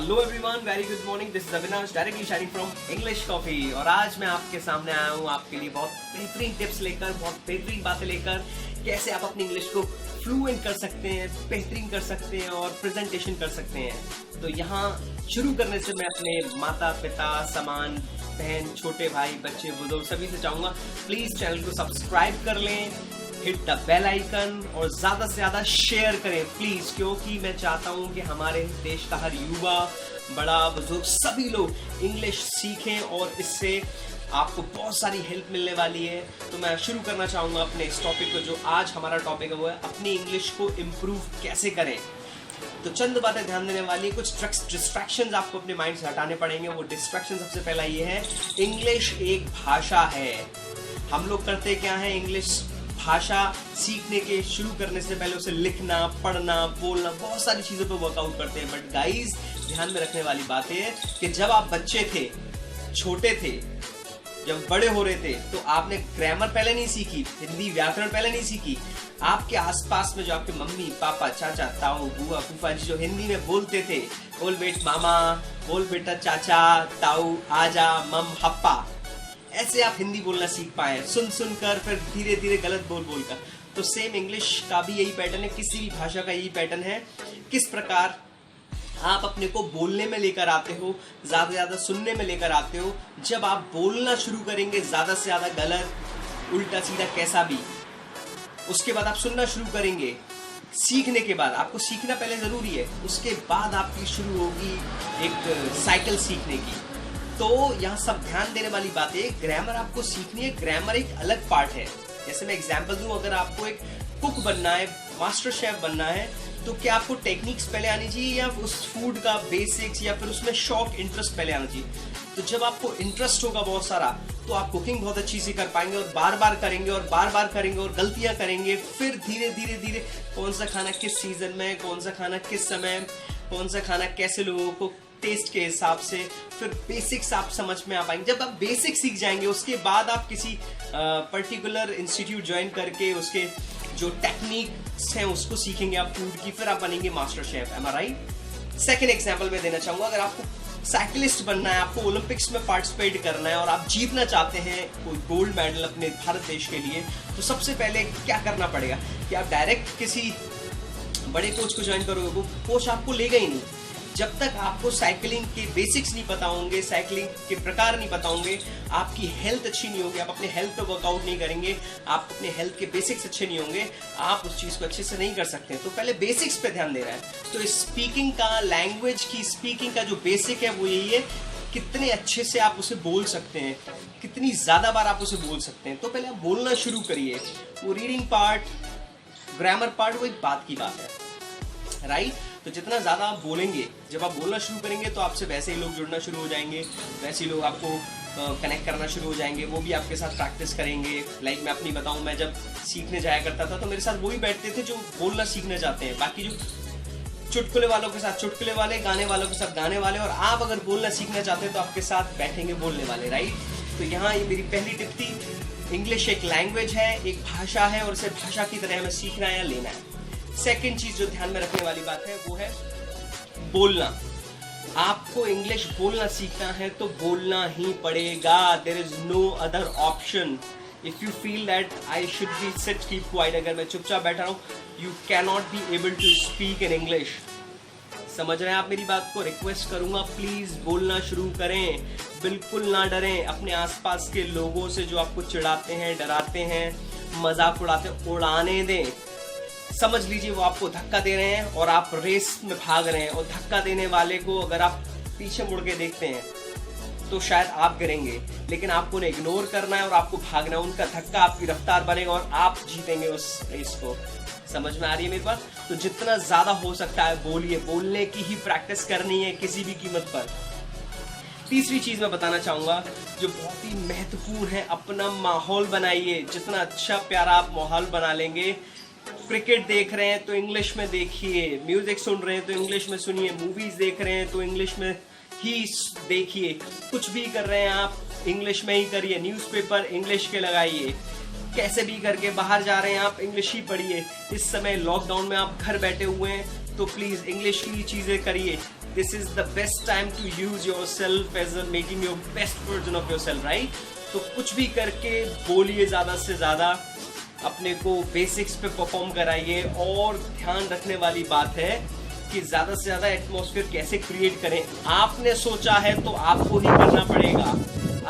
Hello everyone, very good morning. This is Avinash directly shining from English coffee. और आज मैं आपके सामने आया हूँ आपके लिए बहुत बेहतरीन टिप्स लेकर, बहुत बेहतरीन बातें लेकर, कैसे आप अपनी इंग्लिश को फ्लुएंट कर सकते हैं, बेहतरीन कर सकते हैं और प्रेजेंटेशन कर सकते हैं। तो यहाँ शुरू करने से मैं अपने माता पिता, समान बहन, छोटे भाई, बच्चे, बुजुर्ग सभी से चाहूँगा प्लीज़ चैनल को सब्सक्राइब कर लें, हिट द बेल आइकन और ज़्यादा से ज़्यादा शेयर करें प्लीज़, क्योंकि मैं चाहता हूँ कि हमारे देश का हर युवा, बड़ा बुजुर्ग सभी लोग इंग्लिश सीखें और इससे आपको बहुत सारी हेल्प मिलने वाली है। तो मैं शुरू करना चाहूँगा अपने इस टॉपिक को। जो आज हमारा टॉपिक है वो है अपनी इंग्लिश को इम्प्रूव कैसे करें। तो चंद बातें ध्यान देने वाली है, कुछ डिस्ट्रैक्शंस आपको अपने माइंड से हटाने पड़ेंगे। वो डिस्ट्रैक्शन सबसे पहला ये है, इंग्लिश एक भाषा है। हम लोग करते क्या है, इंग्लिश भाषा सीखने के शुरू करने से पहले उसे लिखना, पढ़ना, बोलना, बहुत सारी चीज़ों पे वर्कआउट करते हैं। बट गाइस, ध्यान में रखने वाली बात है कि जब आप बच्चे थे, छोटे थे, जब बड़े हो रहे थे, तो आपने ग्रामर पहले नहीं सीखी, हिंदी व्याकरण पहले नहीं सीखी। आपके आसपास में जो आपके मम्मी पापा, चाचा, ताऊ, बुआ, फूफा जी जो हिंदी में बोलते थे, बोल बेट मामा, बोल बेटा चाचा, ताऊ, आजा, मम, हप्पा, ऐसे आप हिंदी बोलना सीख पाए, सुन सुनकर, फिर धीरे धीरे गलत बोल बोलकर। तो सेम इंग्लिश का भी यही पैटर्न है, किसी भी भाषा का यही पैटर्न है। किस प्रकार आप अपने को बोलने में लेकर आते हो, ज़्यादा से ज़्यादा सुनने में लेकर आते हो। जब आप बोलना शुरू करेंगे ज़्यादा से ज़्यादा गलत, उल्टा सीधा कैसा भी, उसके बाद आप सुनना शुरू करेंगे। सीखने के बाद, आपको सीखना पहले ज़रूरी है, उसके बाद आपकी शुरू होगी एक साइकिल सीखने की। तो यहाँ सब ध्यान देने वाली बात है, ग्रामर आपको सीखनी है, ग्रामर एक अलग पार्ट है। जैसे मैं एग्जांपल दूं, अगर आपको एक कुक बनना है, मास्टर शेफ बनना है, तो क्या आपको टेक्निक्स पहले आनी चाहिए या उस फूड का बेसिक्स या फिर उसमें शौक, इंटरेस्ट पहले आना चाहिए? तो जब आपको इंटरेस्ट होगा बहुत सारा, तो आप कुकिंग बहुत अच्छी से कर पाएंगे और बार बार करेंगे और बार बार करेंगे और गलतियां करेंगे। फिर धीरे धीरे धीरे कौन सा खाना किस सीजन में, कौन सा खाना किस समय, कौन सा खाना कैसे लोगों को टेस्ट के हिसाब से, फिर बेसिक्स आप समझ में आ पाएंगे। जब आप बेसिक सीख जाएंगे, उसके बाद आप किसी पर्टिकुलर इंस्टीट्यूट ज्वाइन करके उसके जो टेक्निक्स हैं उसको सीखेंगे आप फूड की, फिर आप बनेंगे मास्टर शेफ। एम आई राइट? सेकेंड एग्जाम्पल मैं देना चाहूँगा, अगर आपको साइकिलिस्ट बनना है, आपको ओलंपिक्स में पार्टिसिपेट करना है और आप जीतना चाहते हैं कोई गोल्ड मेडल अपने भारत देश के लिए, तो सबसे पहले क्या करना पड़ेगा कि आप डायरेक्ट किसी बड़े कोच को ज्वाइन करोगे। वो कोच आपको लेगा ही नहीं जब तक आपको साइकिलिंग के बेसिक्स नहीं पता होंगे, साइकिलिंग के प्रकार नहीं पता होंगे, आपकी हेल्थ अच्छी नहीं होगी, आप अपने हेल्थ पे वर्कआउट नहीं करेंगे, आप अपने हेल्थ के बेसिक्स अच्छे नहीं होंगे, आप उस चीज़ को अच्छे से नहीं कर सकते। तो पहले बेसिक्स पे ध्यान दे रहा है। तो स्पीकिंग का, लैंग्वेज की स्पीकिंग का जो बेसिक है वो यही है, कितने अच्छे से आप उसे बोल सकते हैं, कितनी ज़्यादा बार आप उसे बोल सकते हैं। तो पहले आप बोलना शुरू करिए। वो रीडिंग पार्ट, ग्रामर पार्ट, वो एक बात की बात है, राइट? तो जितना ज़्यादा आप बोलेंगे, जब आप बोलना शुरू करेंगे तो आपसे वैसे ही लोग जुड़ना शुरू हो जाएंगे, वैसे ही लोग आपको कनेक्ट करना शुरू हो जाएंगे, वो भी आपके साथ प्रैक्टिस करेंगे। लाइक मैं अपनी बताऊं, मैं जब सीखने जाया करता था तो मेरे साथ वही बैठते थे जो बोलना सीखना चाहते हैं, बाकी जो चुटकुले वालों के साथ चुटकुले वाले, गाने वालों के साथ गाने वाले, और आप अगर बोलना सीखना चाहते हैं तो आपके साथ बैठेंगे बोलने वाले, राइट? तो यहाँ ये मेरी पहली टिप थी, इंग्लिश एक लैंग्वेज है, एक भाषा है और उसे भाषा की तरह हमें सीखना है या लेना है। सेकेंड चीज जो ध्यान में रखने वाली बात है वो है बोलना। आपको इंग्लिश बोलना सीखना है तो बोलना ही पड़ेगा। There is no other option. If you feel that I should be sit keep quiet, अगर मैं चुपचाप बैठा रहा हूँ, you can not be able to speak in English. समझ रहे हैं आप मेरी बात को? रिक्वेस्ट करूंगा प्लीज बोलना शुरू करें, बिल्कुल ना डरें अपने आसपास के लोगों से जो आपको चिढ़ाते हैं, डराते हैं, मजाक उड़ाते हैं, उड़ाने दें। समझ लीजिए वो आपको धक्का दे रहे हैं और आप रेस में भाग रहे हैं, और धक्का देने वाले को अगर आप पीछे मुड़ के देखते हैं तो शायद आप गिरेंगे, लेकिन आपको उन्हें इग्नोर करना है और आपको भागना है। उनका धक्का आपकी रफ्तार बनेगा और आप जीतेंगे उस रेस को। समझ में आ रही है मेरी बात? तो जितना ज्यादा हो सकता है बोलिए, बोलने की ही प्रैक्टिस करनी है किसी भी कीमत पर। तीसरी चीज मैं बताना चाहूंगा जो बहुत ही महत्वपूर्ण है, अपना माहौल बनाइए। जितना अच्छा प्यारा आप माहौल बना लेंगे, क्रिकेट देख रहे हैं तो इंग्लिश में देखिए, म्यूजिक सुन रहे हैं तो इंग्लिश में सुनिए, मूवीज देख रहे हैं तो इंग्लिश में ही देखिए, कुछ भी कर रहे हैं आप इंग्लिश में ही करिए, न्यूज़पेपर इंग्लिश के लगाइए, कैसे भी करके बाहर जा रहे हैं आप इंग्लिश ही पढ़िए। इस समय लॉकडाउन में आप घर बैठे हुए हैं तो प्लीज इंग्लिश की चीजें करिए। this is the best time to use yourself as a making your best version of yourself, right? तो कुछ भी करके बोलिए, ज़्यादा से ज़्यादा अपने को बेसिक्स पे परफॉर्म कराइए। और ध्यान रखने वाली बात है कि ज़्यादा से ज़्यादा एटमॉस्फेयर कैसे क्रिएट करें। आपने सोचा है तो आपको ही करना पड़ेगा।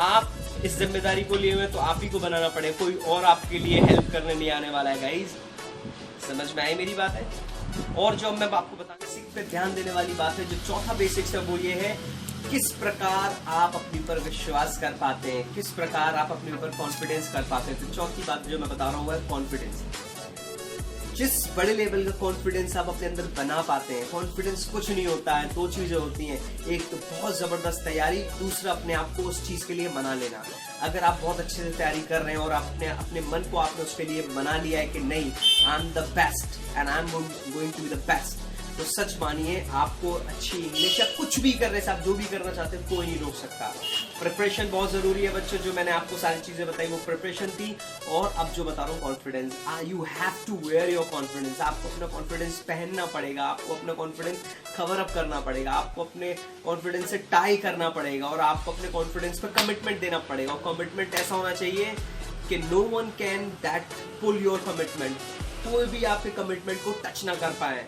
आप इस जिम्मेदारी को लिए हुए तो आप ही को बनाना पड़ेगा, कोई और आपके लिए हेल्प करने नहीं आने वाला है गाइज। समझ में आई मेरी बात है? और जो मैं आपको बताना बेसिक पे ध्यान देने वाली बात है, जो चौथा बेसिक्स है वो ये है, किस प्रकार आप अपने ऊपर विश्वास कर पाते हैं, किस प्रकार आप अपने ऊपर कॉन्फिडेंस कर पाते हैं। तो चौथी बात जो मैं बता रहा हूँ वो है कॉन्फिडेंस। जिस बड़े लेवल का कॉन्फिडेंस आप अपने अंदर बना पाते हैं, कॉन्फिडेंस कुछ नहीं होता है, दो चीजें होती हैं, एक तो बहुत जबरदस्त तैयारी, दूसरा अपने आप को उस चीज के लिए मना लेना। अगर आप बहुत अच्छे से तैयारी कर रहे हैं और अपने मन को आपने उसके लिए मना लिया है कि नहीं, I am the best and I am going to be the best, तो सच मानिए आपको अच्छी इंग्लिश या कुछ भी करने से, आप जो भी करना चाहते हैं, कोई नहीं रोक सकता। प्रिपरेशन बहुत जरूरी है बच्चों, जो मैंने आपको सारी चीजें बताई वो प्रिपरेशन थी। और अब जो बता रहा हूँ confidence, you have to wear your confidence. आपको अपना कॉन्फिडेंस पहनना पड़ेगा, आपको अपना कॉन्फिडेंस कवर अप करना पड़ेगा, आपको अपने कॉन्फिडेंस से टाई करना पड़ेगा और आपको अपने कॉन्फिडेंस पर कमिटमेंट देना पड़ेगा। और कमिटमेंट ऐसा होना चाहिए कि no one can that pull your commitment, कोई भी आपके कमिटमेंट को टच ना कर पाए।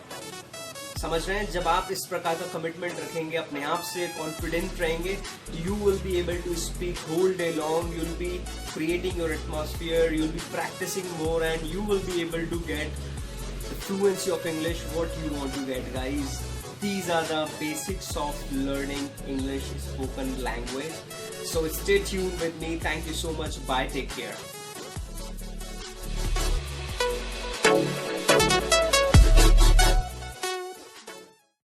समझ रहे हैं? जब आप इस प्रकार का कमिटमेंट रखेंगे, अपने आप से कॉन्फिडेंट रहेंगे, you will be able to speak whole day long, you will be creating your atmosphere, you will be practising more and you will be able to get the fluency of English what you want to get guys. These are the basics of learning English spoken language. So stay tuned with me. Thank you so much. Bye. Take care.